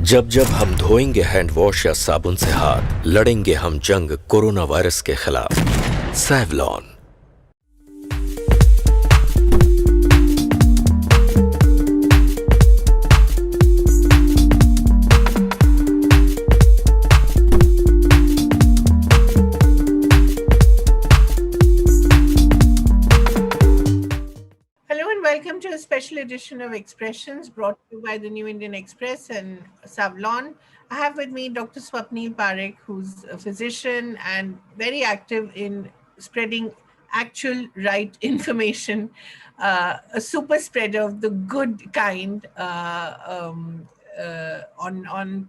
जब जब हम धोएंगे हैंड वॉश या साबुन से हाथ, लड़ेंगे हम जंग कोरोना वायरस के खिलाफ। Savlon. Hello and welcome to a special edition of Expressions brought to you by the New Indian Express and Savlon. I have with me Dr. Swapneil Parikh, who's a physician and very active in spreading actual right information, a super spreader of the good kind on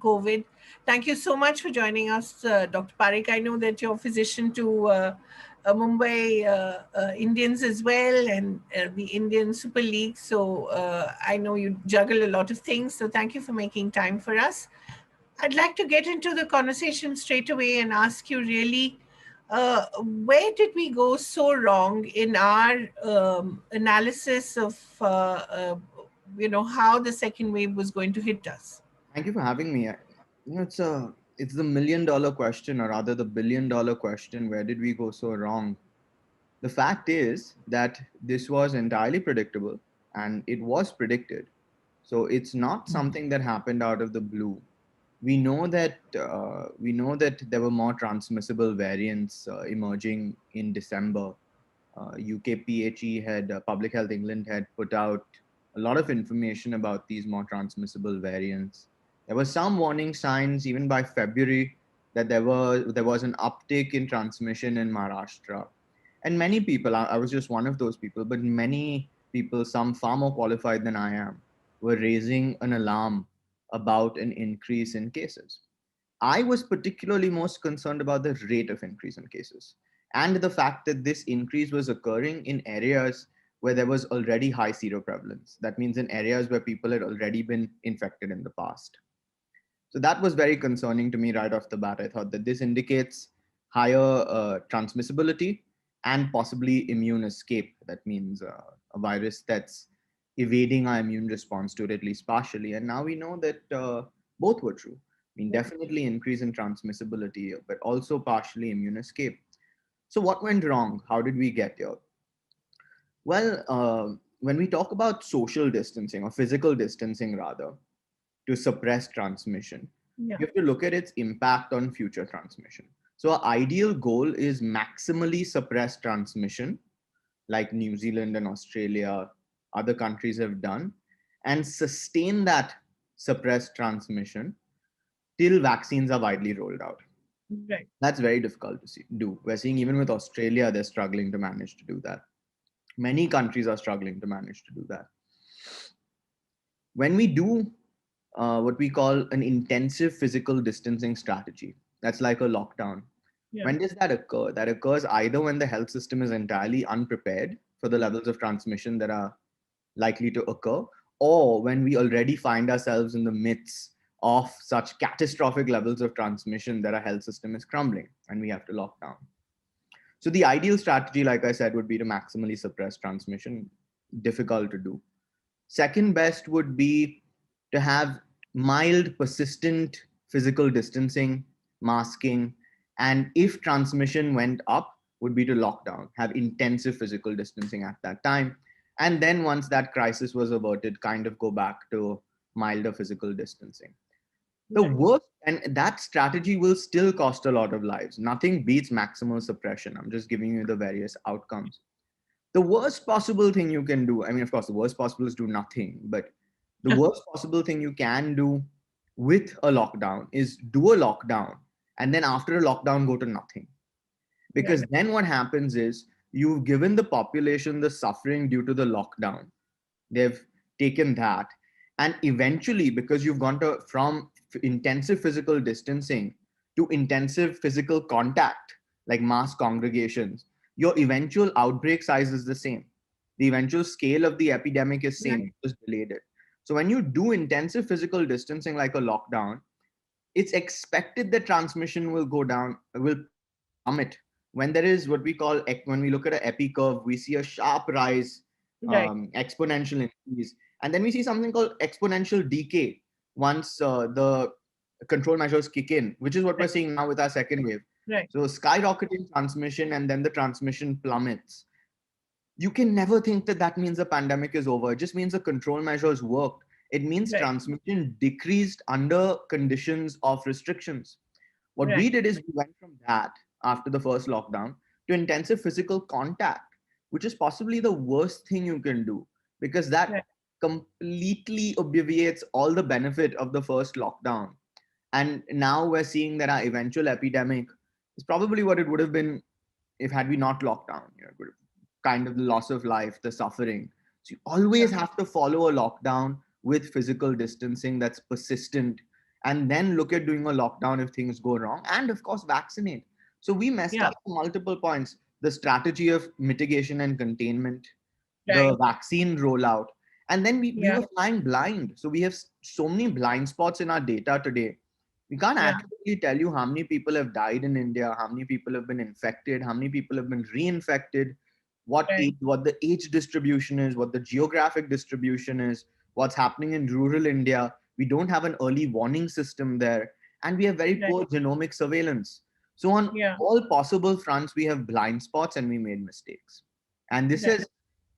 COVID. Thank you so much for joining us, Dr. Parikh. I know that you're a physician to Mumbai Indians as well, and the Indian Super League. So I know you juggle a lot of things. So thank you for making time for us. I'd like to get into the conversation straight away and ask you really, where did we go so wrong in our analysis of, how the second wave was going to hit us? Thank you for having me. It's the $1 million question, or rather the $1 billion question. Where did we go so wrong? The fact is that this was entirely predictable, and it was predicted. So it's not something that happened out of the blue. We know that there were more transmissible variants emerging in December. UKPHE had Public Health England had put out a lot of information about these more transmissible variants. There were some warning signs even by February that there was an uptick in transmission in Maharashtra, and many people, I was just one of those people, but many people, some far more qualified than I am, were raising an alarm about an increase in cases. I was particularly most concerned about the rate of increase in cases and the fact that this increase was occurring in areas where there was already high seroprevalence. That means in areas where people had already been infected in the past. So that was very concerning to me right off the bat. I thought that this indicates higher transmissibility and possibly immune escape. That means a virus that's evading our immune response to it, at least partially. And now we know that both were true. I mean, definitely increase in transmissibility, but also partially immune escape. So, what went wrong? How did we get here? Well, when we talk about social distancing or physical distancing, rather, to suppress transmission, Yeah. you have to look at its impact on future transmission. So, our ideal goal is maximally suppress transmission, like New Zealand and Australia, other countries have done, and sustain that suppressed transmission till vaccines are widely rolled out. Right. That's very difficult to do. We're seeing even with Australia, they're struggling to manage to do that. Many countries are struggling to manage to do that. When we do what we call an intensive physical distancing strategy, that's like a lockdown. Yeah. When does that occur? That occurs either when the health system is entirely unprepared for the levels of transmission that are likely to occur, or when we already find ourselves in the midst of such catastrophic levels of transmission that our health system is crumbling and we have to lock down. So the ideal strategy, like I said, would be to maximally suppress transmission. Difficult to do. Second best would be to have mild, persistent physical distancing, masking, and if transmission went up, would be to lock down, have intensive physical distancing at that time. And then once that crisis was averted, kind of go back to milder physical distancing. The Right. worst, and that strategy will still cost a lot of lives. Nothing beats maximal suppression. I'm just giving you the various outcomes. The worst possible thing you can do, I mean, of course, the worst possible is do nothing, but the worst possible thing you can do with a lockdown is do a lockdown and then after a lockdown go to nothing. Right. Because then what happens is you've given the population the suffering due to the lockdown. They've taken that. And eventually, because you've gone to from intensive physical distancing to intensive physical contact, like mass congregations, your eventual outbreak size is the same. The eventual scale of the epidemic is Right. same, just delayed it. So when you do intensive physical distancing like a lockdown, it's expected that transmission will go down, will plummet. When there is what we call, when we look at an epi curve, we see a sharp rise, Right. exponential increase, and then we see something called exponential decay. once the control measures kick in, which is what we're Right. seeing now with our second wave. Right. So skyrocketing transmission, and then the transmission plummets. You can never think that that means the pandemic is over. It just means the control measures worked. It means Right. transmission decreased under conditions of restrictions. What we Right. did is we went from that after the first lockdown to intensive physical contact, which is possibly the worst thing you can do because that Right. completely obviates all the benefit of the first lockdown. And now we're seeing that our eventual epidemic is probably what it would have been if had we not locked down. It would have kind of the loss of life, the suffering. So you always Yeah. have to follow a lockdown with physical distancing that's persistent, and then look at doing a lockdown if things go wrong, and of course vaccinate. So we messed Yeah. up multiple points: the strategy of mitigation and containment, the Right. vaccine rollout, and then we Yeah. were flying blind. So we have so many blind spots in our data today. We can't Yeah. accurately tell you how many people have died in India, how many people have been infected, how many people have been reinfected, Right. what the age distribution is, what the geographic distribution is, what's happening in rural India. We don't have an early warning system there, and we have very Right. poor genomic surveillance. So on Yeah. all possible fronts, we have blind spots and we made mistakes. And this Right. is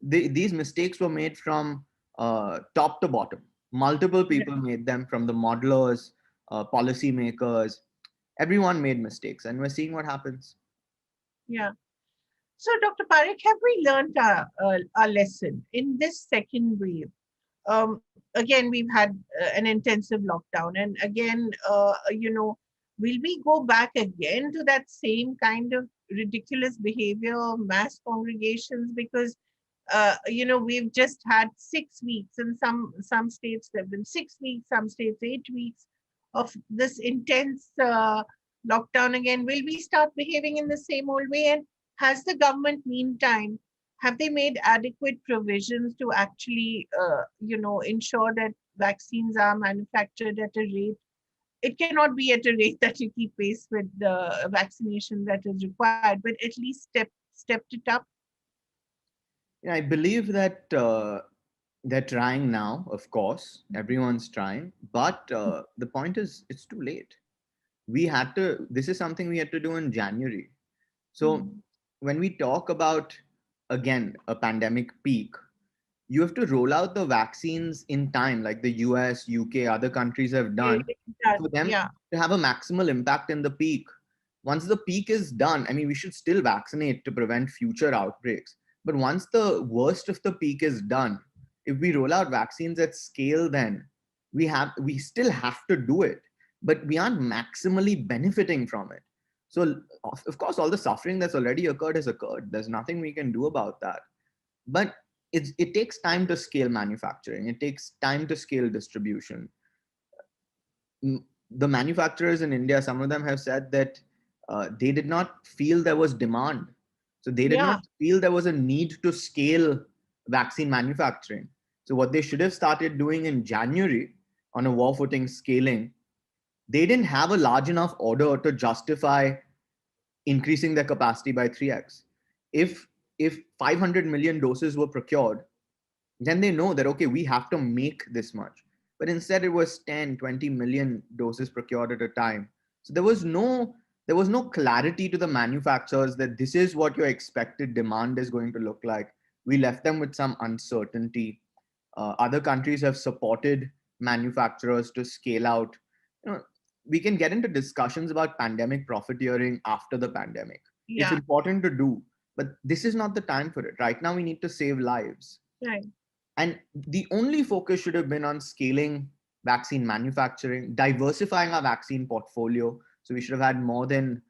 these mistakes were made from top to bottom. Multiple Right. people made them, from the modelers, policymakers. Everyone made mistakes, and we're seeing what happens. Yeah. So, Dr. Parikh, have we learned our lesson in this second wave? Again, we've had an intensive lockdown, and again, will we go back again to that same kind of ridiculous behavior of mass congregations? Because we've just had 6 weeks, and some states there have been 6 weeks, some states 8 weeks of this intense lockdown again. Will we start behaving in the same old way? And has the government, meantime, have they made adequate provisions to actually, ensure that vaccines are manufactured at a rate? It cannot be at a rate that you keep pace with the vaccination that is required, but at least stepped it up. Yeah, I believe that they're trying now. Of course, everyone's trying, but the point is, it's too late. We had to. This is something we had to do in January. So Mm. when we talk about, again, a pandemic peak, you have to roll out the vaccines in time, like the US, UK, other countries have done, for them Yeah, to have a maximal impact in the peak. Once the peak is done, I mean, we should still vaccinate to prevent future outbreaks. But once the worst of the peak is done, if we roll out vaccines at scale, then we still have to do it, but we aren't maximally benefiting from it. So of course, all the suffering that's already occurred has occurred. There's nothing we can do about that. But it takes time to scale manufacturing. It takes time to scale distribution. The manufacturers in India, some of them have said that they did not feel there was demand. So they did yeah, not feel there was a need to scale vaccine manufacturing. So what they should have started doing in January on a war footing scaling, they didn't have a large enough order to justify increasing their capacity by 3x. If 500 million doses were procured, then they know that, okay, we have to make this much. But instead it was 10, 20 million doses procured at a time. So there was no clarity to the manufacturers that this is what your expected demand is going to look like. We left them with some uncertainty. Other countries have supported manufacturers to scale out. We can get into discussions about pandemic profiteering after the pandemic. It's yeah, important to do, but this is not the time for it. Right now we need to save lives, right. and the only focus should have been on scaling vaccine manufacturing, diversifying our vaccine portfolio. So we should have had more than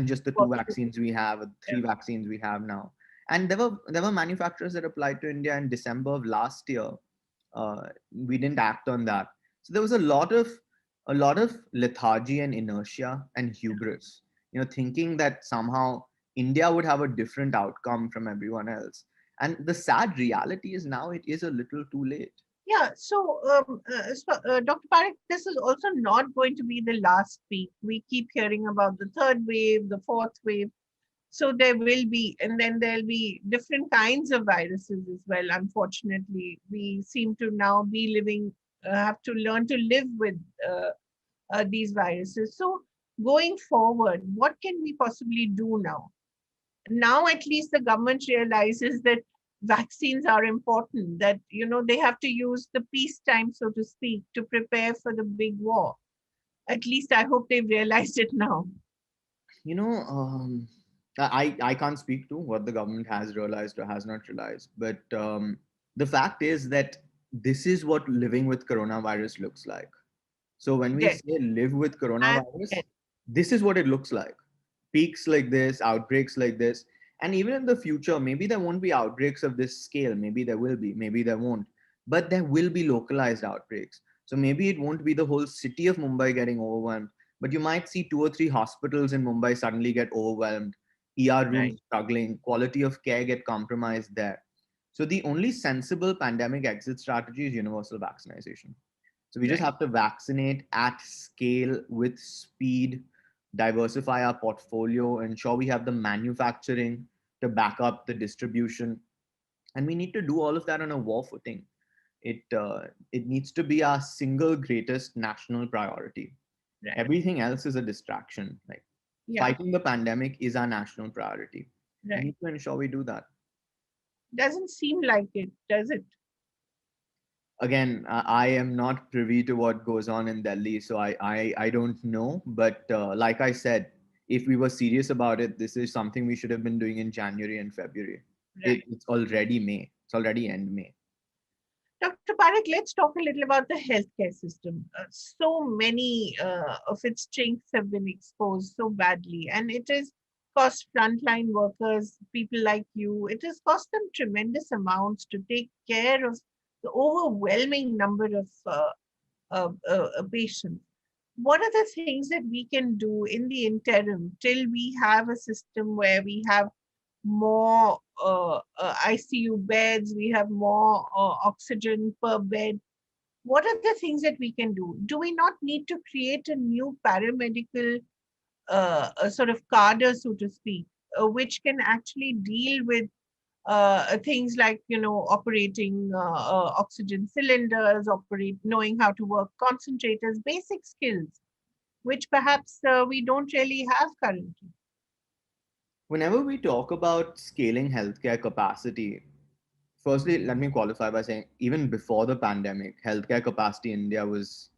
just the two vaccines we have, or Yeah, three vaccines we have now. And there were manufacturers that applied to India in December of last year. We didn't act on that. So there was a lot of lethargy and inertia and hubris. Thinking that somehow India would have a different outcome from everyone else. And the sad reality is now it is a little too late. yeah. So, Dr. Parikh, this is also not going to be the last peak. We keep hearing about the third wave, the fourth wave. So there will be, and then there'll be different kinds of viruses as well. Unfortunately, we seem to now be living have to learn to live with these viruses. So going forward, what can we possibly do now? Now at least the government realizes that vaccines are important, that they have to use the peacetime, so to speak, to prepare for the big war. At least I hope they've realized it now. You know, I can't speak to what the government has realized or has not realized, but the fact is that this is what living with coronavirus looks like. So when we Dead say live with and coronavirus, dead. this is what it looks like. Peaks like this, outbreaks like this. And even in the future, maybe there won't be outbreaks of this scale. Maybe there will be, maybe there won't. But there will be localized outbreaks. So maybe it won't be the whole city of Mumbai getting overwhelmed, but you might see 2 or 3 hospitals in Mumbai suddenly get overwhelmed, ER Right. rooms struggling, quality of care get compromised there. So the only sensible pandemic exit strategy is universal vaccination. So we just Right. have to vaccinate at scale with speed, diversify our portfolio, ensure we have the manufacturing to back up the distribution. And we need to do all of that on a war footing. It needs to be our single greatest national priority. Right. Everything else is a distraction. Like Yeah. fighting the pandemic is our national priority. We Right. need to ensure we do that. Doesn't seem like it, does it? Again, I am not privy to what goes on in Delhi, so I don't know. But like I said, if we were serious about it, this is something we should have been doing in January and February. Right. It's already May. It's already end May. Dr. Parekh, let's talk a little about the healthcare system. So many of its chinks have been exposed so badly, and it has cost frontline workers, people like you, it has cost them tremendous amounts to take care of the overwhelming number of patients. What are the things that we can do in the interim till we have a system where we have more ICU beds, we have more oxygen per bed? What are the things that we can do? Do we not need to create a new paramedical a sort of cadre, so to speak, which can actually deal with things like operating oxygen cylinders, knowing how to work concentrators, basic skills which perhaps we don't really have currently? Whenever we talk about scaling healthcare capacity, firstly, let me qualify by saying even before the pandemic, healthcare capacity in India was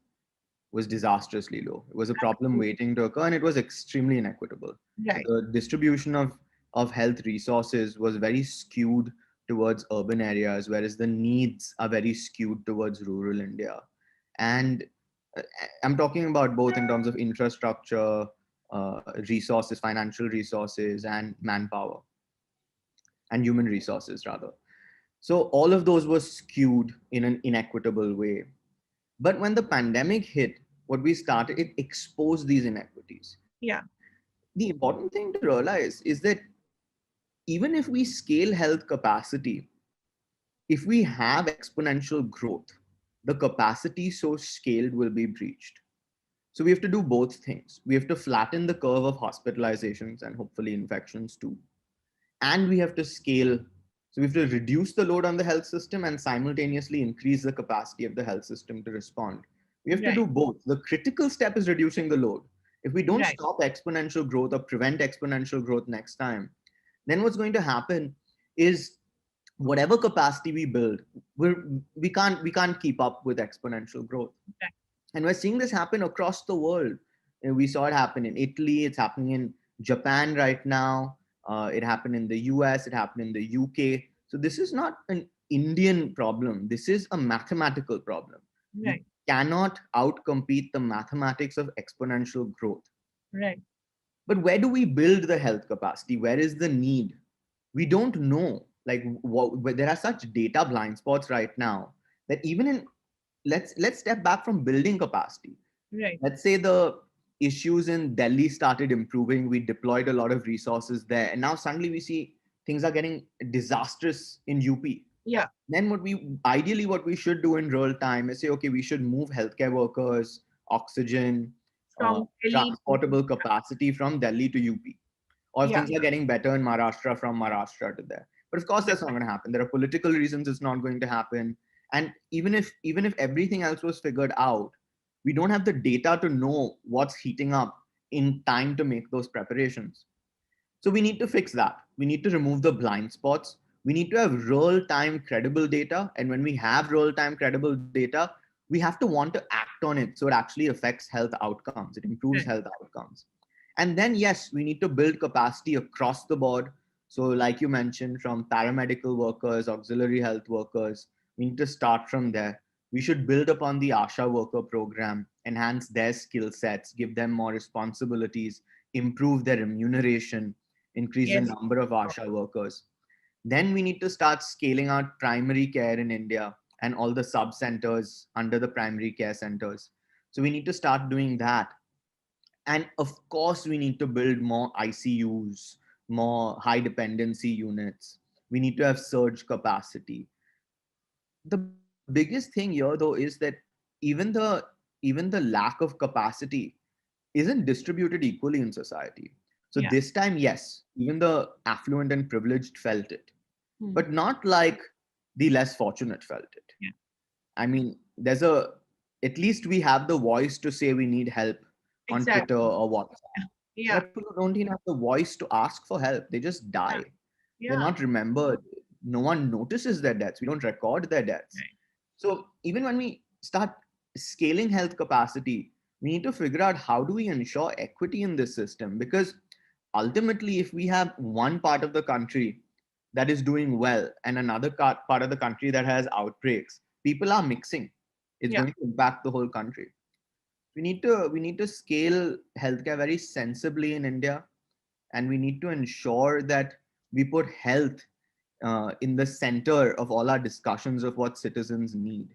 disastrously low. It was a problem waiting to occur, and it was extremely inequitable. So Right. the distribution of health resources was very skewed towards urban areas, whereas the needs are very skewed towards rural India. And uh, I'm talking about both in terms of infrastructure, resources, financial resources, and manpower, and human resources rather. So all of those were skewed in an inequitable way. But when the pandemic hit, what we started, it exposed these inequities. Yeah. The important thing to realize is that even if we scale health capacity, if we have exponential growth, the capacity so scaled will be breached. So we have to do both things. We have to flatten the curve of hospitalizations and hopefully infections too. And we have to scale. So we have to reduce the load on the health system and simultaneously increase the capacity of the health system to respond. We have to Right. do both. The critical step is reducing the load. If we don't Right. stop exponential growth or prevent exponential growth next time, then what's going to happen is whatever capacity we build, we can't keep up with exponential growth. Right. And we're seeing this happen across the world. We saw it happen in Italy, it's happening in Japan right now, it happened in the US, it happened in the UK. So this is not an Indian problem, this is a mathematical problem. You Right. cannot outcompete the mathematics of exponential growth. Right. But where do we build the health capacity? Where is the need? We don't know. Like there are such data blind spots right now that even in, let's step back from building capacity. Right. Let's say the issues in Delhi started improving, we deployed a lot of resources there, and now suddenly we see things are getting disastrous in UP. Yeah. Then what we should do in real time is say, okay, we should move healthcare workers, oxygen, From Delhi to, transportable capacity from Delhi to UP. Or if yeah. things are getting better in Maharashtra, from Maharashtra to there. But of course, that's not going to happen. There are political reasons it's not going to happen. And even if everything else was figured out, we don't have the data to know what's heating up in time to make those preparations. So we need to fix that. We need to remove the blind spots. We need to have real time credible data. And when we have real time credible data, we have to want to act on it so it actually affects health outcomes, it improves Right. health outcomes. And then, yes, we need to build capacity across the board. So, like you mentioned, from paramedical workers, auxiliary health workers, we need to start from there. We should build upon the ASHA worker program, enhance their skill sets, give them more responsibilities, improve their remuneration, increase the Yes. number of ASHA workers. Then we need to start scaling out primary care in India and all the sub centers under the primary care centers. So we need to start doing that. And of course, we need to build more ICUs, more high dependency units. We need to have surge capacity. The biggest thing here, though, is that even the even the lack of capacity isn't distributed equally in society. So Yeah. this time, yes, even the affluent and privileged felt it, Hmm. but not like the less fortunate felt it. Yeah. I mean, at least we have the voice to say we need help on Twitter Exactly. or WhatsApp. There Yeah. are people who don't even have the voice to ask for help. They just Yeah. die. They're Yeah. not remembered. No one notices their deaths. We don't record their deaths. Right. So even when we start scaling health capacity, we need to figure out how do we ensure equity in this system? Because ultimately, if we have one part of the country that is doing well and another part of the country that has outbreaks, people are mixing. It's Yeah. going to impact the whole country. We need to scale healthcare very sensibly in India, and we need to ensure that we put health in the center of all our discussions of what citizens need.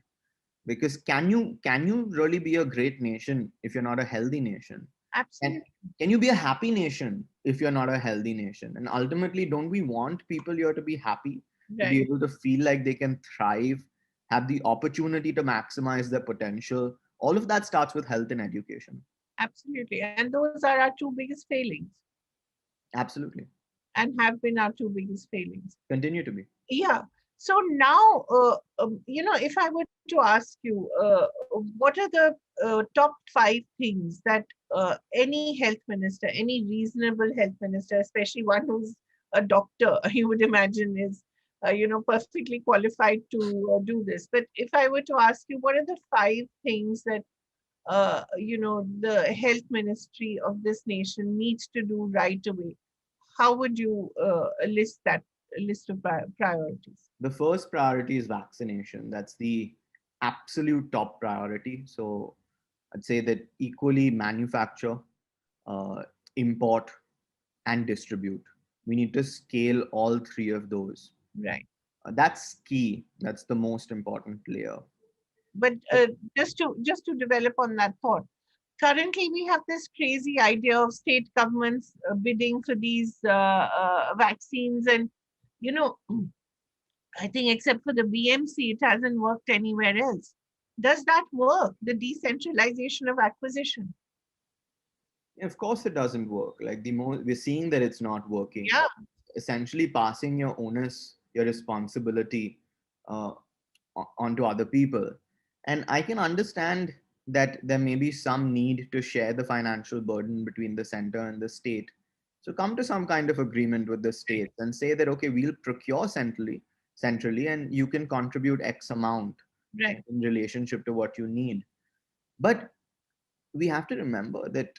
Because can you really be a great nation if you're not a healthy nation? And Absolutely. can you be a happy nation if you're not a healthy nation? And ultimately, don't we want people here to be happy, to be Right. able to feel like they can thrive, have the opportunity to maximize their potential? All of that starts with health and education. Absolutely. And those are our two biggest failings, Absolutely. and have been our two biggest failings. Continue to be. Yeah. So now, if I were to ask you, what are the top five things that any health minister, any reasonable health minister, especially one who's a doctor, you would imagine is, perfectly qualified to do this. But if I were to ask you, what are the five things that, the health ministry of this nation needs to do right away? How would you list that list of priorities? The first priority is vaccination. That's the absolute top priority. So I'd say that equally manufacture, uh, import, and distribute. We need to scale all three of those. Right. That's key. That's the most important layer. But just to develop on that thought, currently we have this crazy idea of state governments bidding for these vaccines, and you know, I think except for the BMC, it hasn't worked anywhere else. Does that work? The decentralization of acquisition? Of course, it doesn't work. Like we're seeing that it's not working. Yeah. Essentially, passing your onus, your responsibility uh, onto other people. And I can understand that there may be some need to share the financial burden between the center and the state. So come to some kind of agreement with the states and say that okay, we'll procure centrally, and you can contribute X amount Right. in relationship to what you need. But we have to remember that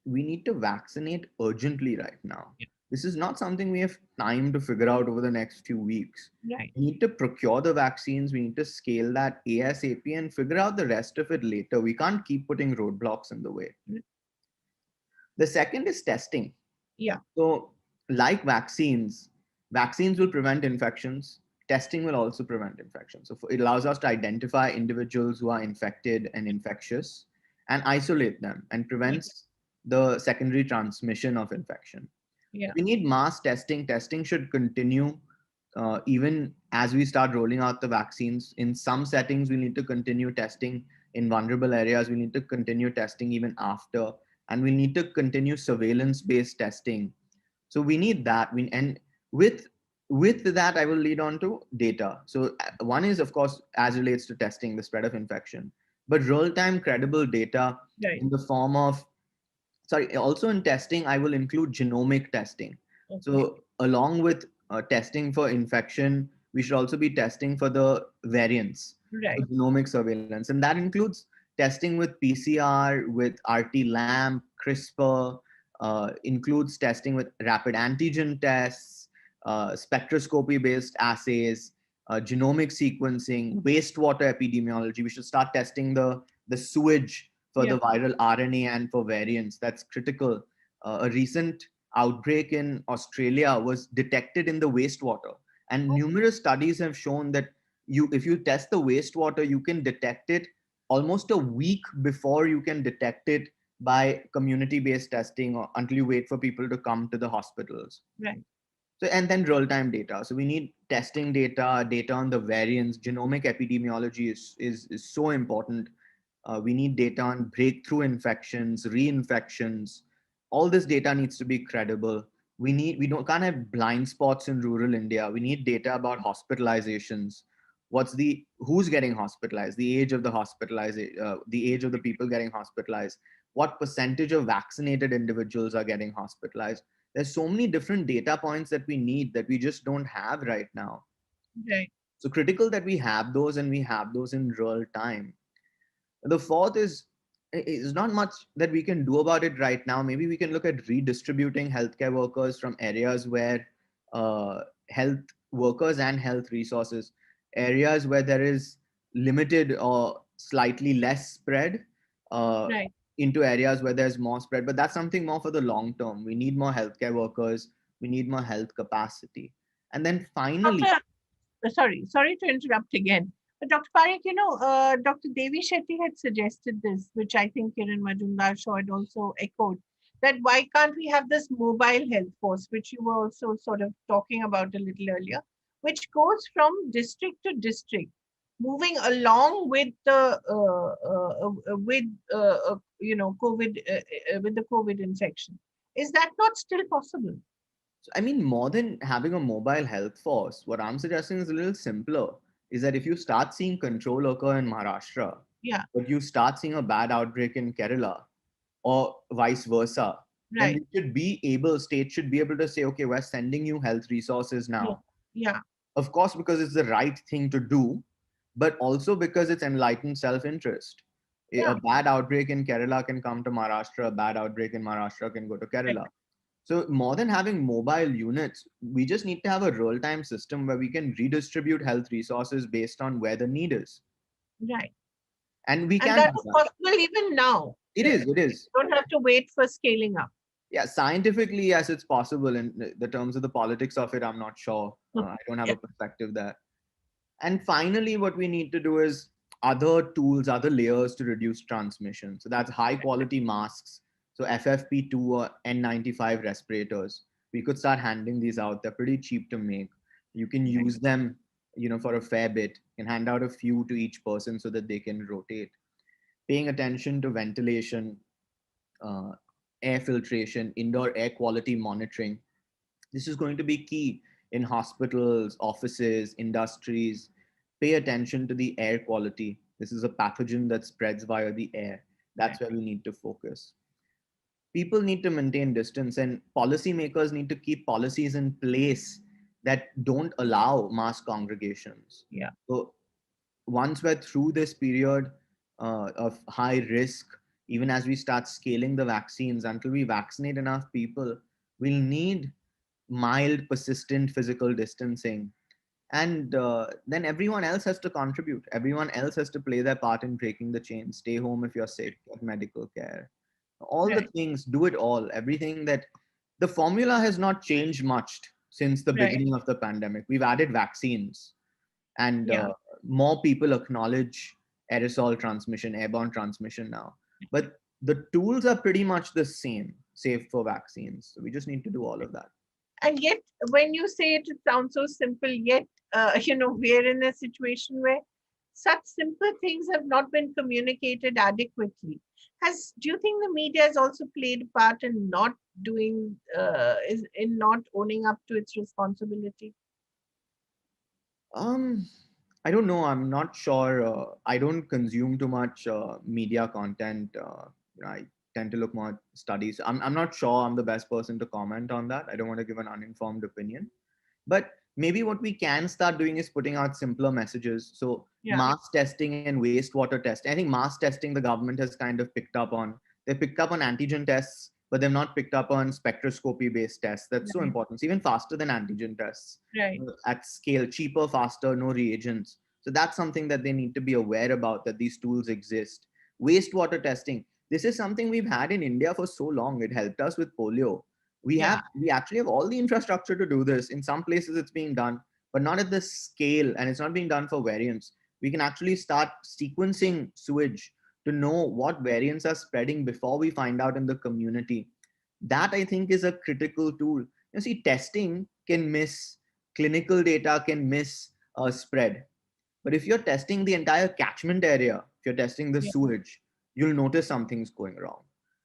we need to vaccinate urgently right now. Yeah. This is not something we have time to figure out over the next few weeks. Right. We need to procure the vaccines, we need to scale that ASAP and figure out the rest of it later. We can't keep putting roadblocks in the way. The second is testing. Yeah. So, like vaccines will prevent infections. Testing will also prevent infections. So, it allows us to identify individuals who are infected and infectious and isolate them and prevents the secondary transmission of infection. Yeah. We need mass testing. Testing should continue even as we start rolling out the vaccines. In some settings, we need to continue testing. In vulnerable areas, we need to continue testing even after. And we need to continue surveillance based testing. So we need that. And with with that, I will lead on to data. So one is, of course, as relates to testing the spread of infection, but real-time credible data Right. in the form of, sorry, also in testing, I will include genomic testing. Okay. So along with testing for infection, we should also be testing for the variants, Right. so genomic surveillance. And that includes testing with PCR, with RT-LAMP, CRISPR, includes testing with rapid antigen tests, spectroscopy-based assays, genomic sequencing, wastewater epidemiology. We should start testing the sewage for Yeah. the viral RNA and for variants. That's critical. A recent outbreak in Australia was detected in the wastewater, and numerous studies have shown that if you test the wastewater, you can detect it almost a week before you can detect it by community-based testing, or until you wait for people to come to the hospitals. Right. So, and then real-time data. So we need testing data, data on the variants. Genomic epidemiology is so important. We need data on breakthrough infections, reinfections. All this data needs to be credible. We can't have blind spots in rural India. We need data about hospitalizations. Who's getting hospitalized, the age of the the age of the people getting hospitalized, what percentage of vaccinated individuals are getting hospitalized. There's so many different data points that we need that we just don't have right now. Right. So critical that we have those, and we have those in real time. The fourth is not much that we can do about it right now. Maybe we can look at redistributing healthcare workers from areas where health workers and health resources, areas where there is limited or slightly less spread, uh, Right. into areas where there's more spread. But that's something more for the long term. We need more healthcare workers. We need more health capacity. And then finally, Doctor, sorry to interrupt again. But Dr. Parikh, Dr. Devi Shetty had suggested this, which I think Kiran Majumdar Shaw had also echoed, that why can't we have this mobile health force, which you were also sort of talking about a little earlier, which goes from district to district, moving along with the with COVID with the COVID infection. Is that not still possible? I mean, more than having a mobile health force, what I'm suggesting is a little simpler. Is that if you start seeing control occur in Maharashtra, Yeah. but you start seeing a bad outbreak in Kerala, or vice versa, then Right. states should be able to say, okay, we're sending you health resources Yeah. now. Yeah. Of course, because it's the right thing to do, but also because it's enlightened self-interest. A Yeah. bad outbreak in Kerala can come to Maharashtra, a bad outbreak in Maharashtra can go to Right. Kerala. So more than having mobile units, we just need to have a real-time system where we can redistribute health resources based on where the need is. Right. And we And can that do is that. possible even now. It is, it You is. don't have to wait for scaling up. Yeah, scientifically, yes, it's possible. In the terms of the politics of it, I'm not sure. I don't have Yeah. a perspective there. And finally, what we need to do is other tools, other layers to reduce transmission. So that's high quality masks. So FFP2 or N95 respirators. We could start handing these out. They're pretty cheap to make. You can Right. use them, for a fair bit. You can hand out a few to each person so that they can rotate. Paying attention to ventilation, uh, air filtration, indoor air quality monitoring. This is going to be key in hospitals, offices, industries. Pay attention to the air quality. This is a pathogen that spreads via the air. Right. That's where we need to focus. People need to maintain distance, and policymakers need to keep policies in place that don't allow mass congregations. Yeah. So once we're through this period of high risk, even as we start scaling the vaccines, until we vaccinate enough people, we'll need mild, persistent physical distancing. And then everyone else has to contribute. Everyone else has to play their part in breaking the chain. Stay home if you're sick, get medical care. All the Right. things, do it all. Everything that the formula has not changed much since the Right. beginning of the pandemic. We've added vaccines, and Yeah. more people acknowledge aerosol transmission, airborne transmission now. But the tools are pretty much the same, save for vaccines. So we just need to do all of that. And yet, when you say it, it sounds so simple. Yet, we're in a situation where such simple things have not been communicated adequately. Do you think the media has also played a part in not doing, in not owning up to its responsibility? Um, I don't know. I'm not sure. I don't consume too much media content. I tend to look more at studies. I'm not sure I'm the best person to comment on that. I don't want to give an uninformed opinion. But maybe what we can start doing is putting out simpler messages. So Yeah, mass testing and wastewater testing. I think mass testing the government has kind of picked up on. They picked up on antigen tests, but they've not picked up on spectroscopy based tests. That's so right, important. It's even faster than antigen tests right. at scale, cheaper, faster, no reagents. So that's something that they need to be aware about, that these tools exist. Wastewater testing. This is something we've had in India for so long. It helped us with polio. Yeah, We actually have all the infrastructure to do this. In some places it's being done, but not at this scale, and it's not being done for variants. We can actually start sequencing sewage to know what variants are spreading before we find out in the community. That I think is a critical tool. You see, testing can miss, clinical data can miss spread, but if you're testing the entire catchment area, if you're testing the yeah, sewage, you'll notice something's going wrong.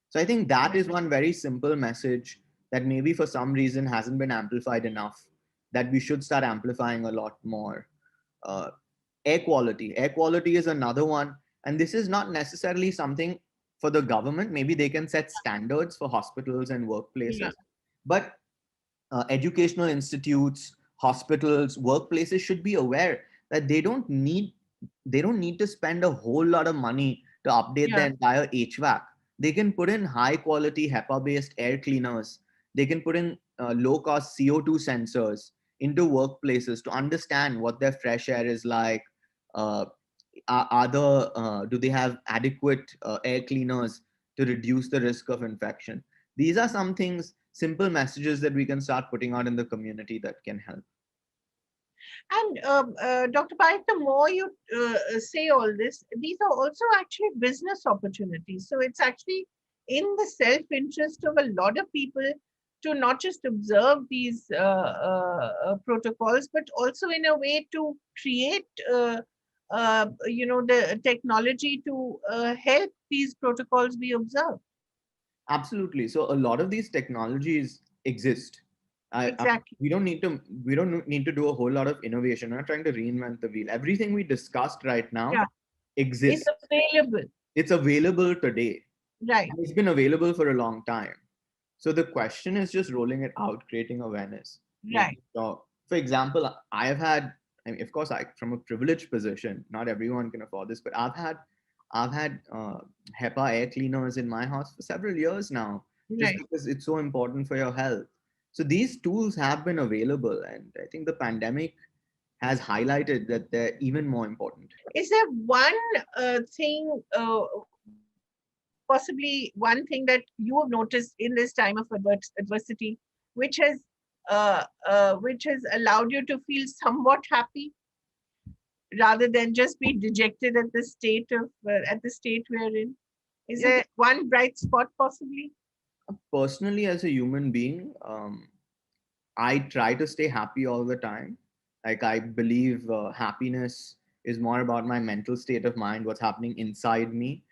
So I think that yeah. is one very simple message that maybe for some reason hasn't been amplified enough, that we should start amplifying a lot more. uh, Air quality is another one, and this is not necessarily something for the government. Maybe they can set standards for hospitals and Yeah. workplaces, but educational institutes, hospitals, workplaces should be aware that they don't need to spend a whole lot of money to update the Yeah. entire HVAC. They can put in high quality HEPA based air cleaners. They can put in low cost CO2 sensors into workplaces to understand what their fresh air is like. Uh, do they have adequate air cleaners to reduce the risk of infection? These are some things, simple messages that we can start putting out in the community that can help. And Dr. Parikh, the more you say all this, these are also actually business opportunities. So it's actually in the self interest of a lot of people to not just observe these protocols, but also in a way to create, the technology to help these protocols be observed. Absolutely. So a lot of these technologies exist. Exactly. We don't need to do a whole lot of innovation. We're not trying to reinvent the wheel. Everything we discussed right now Yeah. It's exists. available. It's available today. Right. And it's been available for a long time. So the question is just rolling it out, creating awareness, Right. making sure. For example, I have had, I mean, of course, from a privileged position, not everyone can afford this, but I've had HEPA air cleaners in my house for several years now, just Right. because it's so important for your health. So these tools have been available, and I think the pandemic has highlighted that they're even more important. Is there one thing, possibly one thing that you have noticed in this time of adversity, which has allowed you to feel somewhat happy rather than just be dejected at the state we're in? Is Yeah, there one bright spot possibly? personally, as a human being, I try to stay happy all the time. Like, I believe happiness is more about my mental state of mind, what's happening inside me.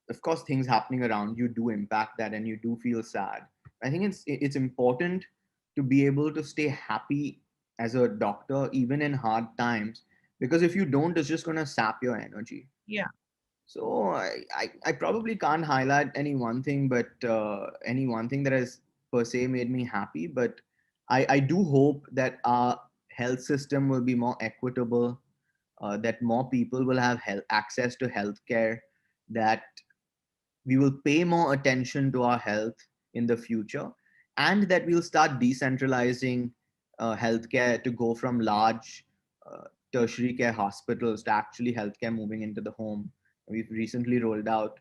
Of course, things happening around you do impact that, and you do feel sad. I think it's important to be able to stay happy as a doctor, even in hard times, because if you don't, it's just gonna sap your energy. Yeah. So I probably can't highlight any one thing, but any one thing that has per se made me happy. But I do hope that our health system will be more equitable, that more people will have health, access to healthcare, that we will pay more attention to our health in the future, and that we'll start decentralizing healthcare to go from large tertiary care hospitals to actually healthcare moving into the home. We've recently rolled out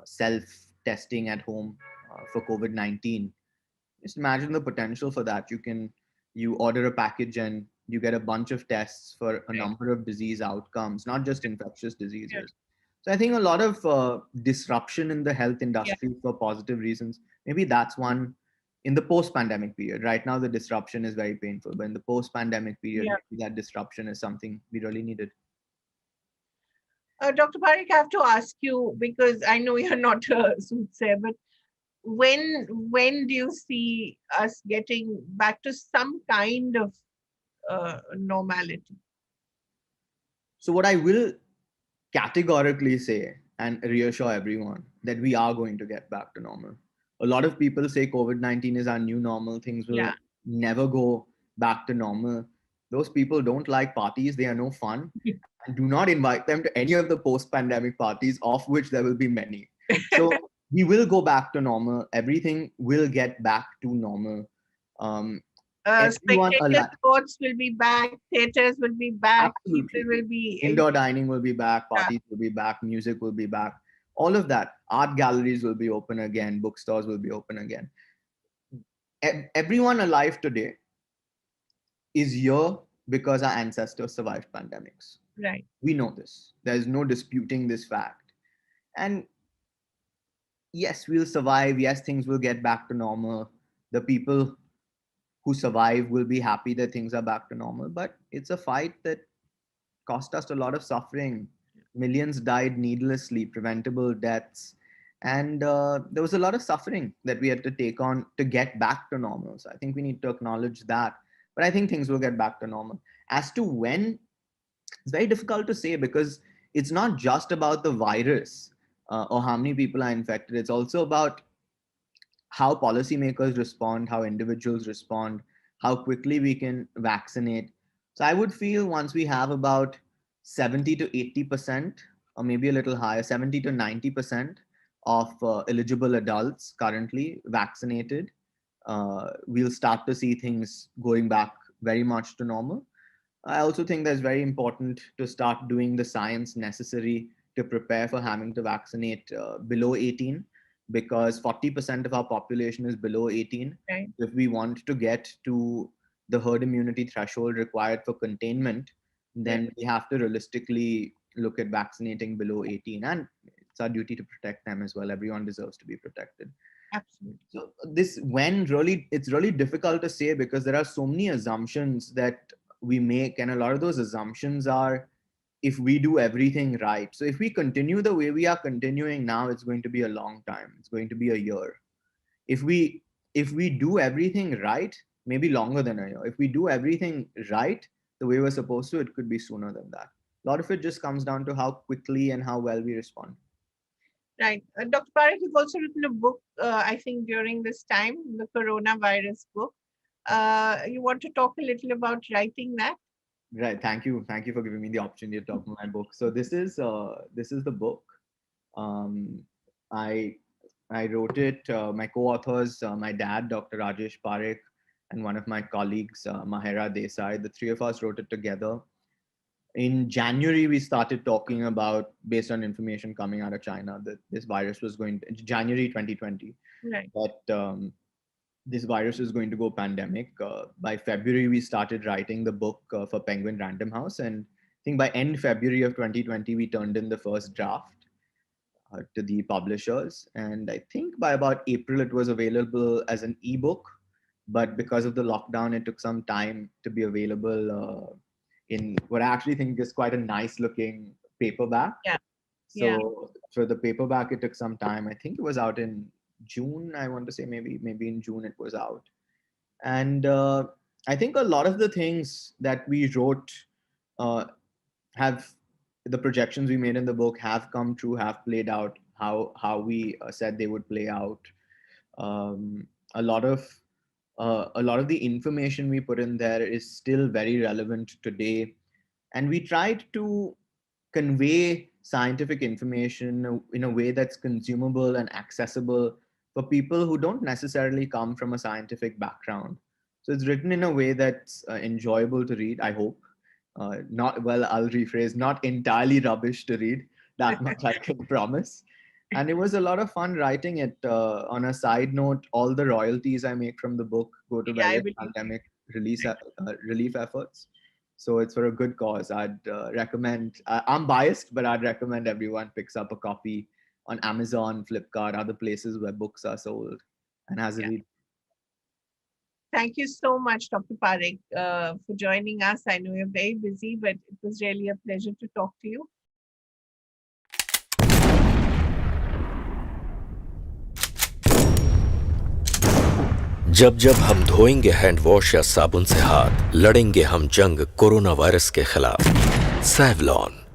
self testing at home for COVID 19. Just imagine the potential for that. You order a package and you get a bunch of tests for a Right. number of disease outcomes, not just infectious Yeah. diseases. So I think a lot of disruption in the health Yeah. industry for positive reasons. Maybe that's one in the post-pandemic period. Right now, the disruption is very painful, but in the post-pandemic period, Yeah. maybe that disruption is something we really needed. Dr. Parikh, I have to ask you because I know you're not a soothsayer, but when do you see us getting back to some kind of normality? So what I will categorically say and reassure everyone that we are going to get back to normal. A lot of people say COVID-19 is our new normal. Things will Yeah. never go back to normal. Those people don't like parties. They are no fun. And do not invite them to any of the post-pandemic parties, of which there will be many. So we will go back to normal. Everything will get back to normal. Everyone Spectator sports will be back, theaters will be back, Absolutely. people will be Indoor dining will be back, parties will be back, music will be back. All of that. Art galleries will be open again, bookstores will be open again. Everyone alive today is here because our ancestors survived pandemics. right. We know this. There's no disputing this fact. And yes, we'll survive. Yes, things will get back to normal. The people who survive will be happy that things are back to normal. But it's a fight that cost us a lot of suffering. Millions died needlessly, preventable deaths. And there was a lot of suffering that we had to take on to get back to normal. So I think we need to acknowledge that. But I think things will get back to normal. As to when, it's very difficult to say because it's not just about the virus or how many people are infected. It's also about how policymakers respond, how individuals respond, how quickly we can vaccinate. So I would feel once we have about 70 to 80%, or maybe a little higher, 70 to 90% of eligible adults currently vaccinated, we'll start to see things going back very much to normal. I also think that's very important to start doing the science necessary to prepare for having to vaccinate below 18 because 40% of our population is below 18. Right. If we want to get to the herd immunity threshold required for containment, then we have to realistically look at vaccinating below 18. And it's our duty to protect them as well. Everyone deserves to be protected. Absolutely. So this when really, it's really difficult to say because there are so many assumptions that we make, and a lot of those assumptions are if we do everything right. So if we continue the way we are continuing now, it's going to be a long time. It's going to be a year. If we do everything right, maybe longer than a year. If we do everything right the way we're supposed to, it could be sooner than that. A lot of it just comes down to how quickly and how well we respond. Right. Dr. Parikh, you've also written a book, I think, during this time, the coronavirus book. You want to talk a little about writing that? Right. Thank you for giving me the opportunity to talk about my book. So this is the book. I wrote it. My co-authors, my dad, Dr. Rajesh Parikh, and one of my colleagues, Mahera Desai. The three of us wrote it together. In January, we started talking about, based on information coming out of China, that this virus was going to, January 2020, right. that this virus is going to go pandemic. By February, we started writing the book for Penguin Random House. And I think by end February of 2020, we turned in the first draft to the publishers. And I think by about April, it was available as an ebook. But because of the lockdown, it took some time to be available in what I actually think is quite a nice looking paperback. Yeah. So for the paperback, it took some time. I think it was out in June. I want to say maybe in June it was out. And I think a lot of the things that we wrote have the projections we made in the book have come true, have played out how we said they would play out. A lot of the information we put in there is still very relevant today. And we tried to convey scientific information in a way that's consumable and accessible for people who don't necessarily come from a scientific background. So it's written in a way that's enjoyable to read, I hope. I'll rephrase, not entirely rubbish to read, that much I can promise. And it was a lot of fun writing it. On a side note, all the royalties I make from the book go to various pandemic relief efforts. So it's for a good cause. I'd recommend, I'm biased, but I'd recommend everyone picks up a copy on Amazon, Flipkart, other places where books are sold and has a read. Thank you so much, Dr. Parikh, for joining us. I know you're very busy, but it was really a pleasure to talk to you. जब जब हम धोएंगे hand wash या साबुन से हाथ, लड़ेंगे हम जंग कोरोना वायरस के खिलाफ। Savlon